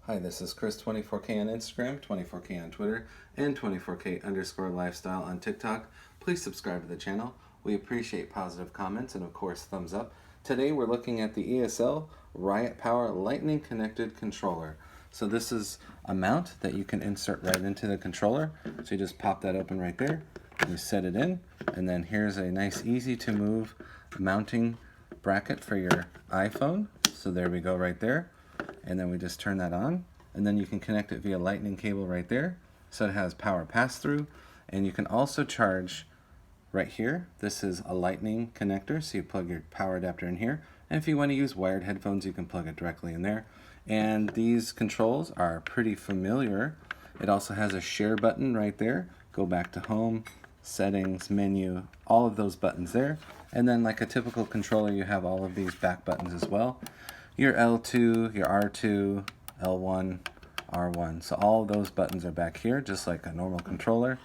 Hi, this is Chris, 24K on Instagram, 24K on Twitter, and 24K_lifestyle on TikTok. Please subscribe to the channel. We appreciate positive comments and, of course, thumbs up. Today we're looking at the ESL RiotPWR Lightning Connected Controller. So this is a mount that you can insert right into the controller. So you just pop that open right there, you set it in, and then here's a nice easy to move mounting bracket for your iPhone. So there we go right there. And then we just turn that on, and then you can connect it via lightning cable right there. So it has power pass-through, and you can also charge right here. This is a lightning connector, so you plug your power adapter in here. And if you want to use wired headphones, you can plug it directly in there. And these controls are pretty familiar. It also has a share button right there. Go back to home, settings, menu, all of those buttons there. And then like a typical controller, you have all of these back buttons as well. Your L2, your R2, L1, R1. So all of those buttons are back here, just like a normal controller.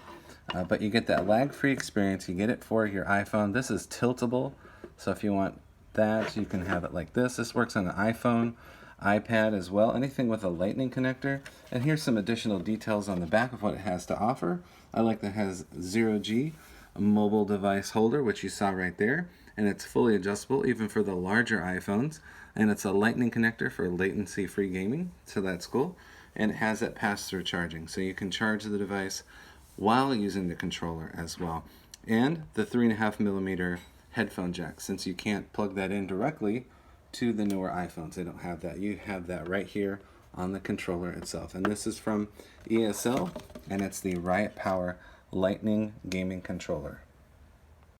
But you get that lag-free experience. You get it for your iPhone. This is tiltable, so if you want that, you can have it like this. This works on an iPhone, iPad as well, anything with a lightning connector. And here's some additional details on the back of what it has to offer. I like that it has 0G, a mobile device holder, which you saw right there. And it's fully adjustable even for the larger iPhones. And it's a lightning connector for latency-free gaming, so that's cool. And it has that pass-through charging, so you can charge the device while using the controller as well. And the 3.5mm headphone jack, since you can't plug that in directly to the newer iPhones. They don't have that. You have that right here on the controller itself. And this is from ESL, and it's the RiotPWR Lightning Gaming Controller.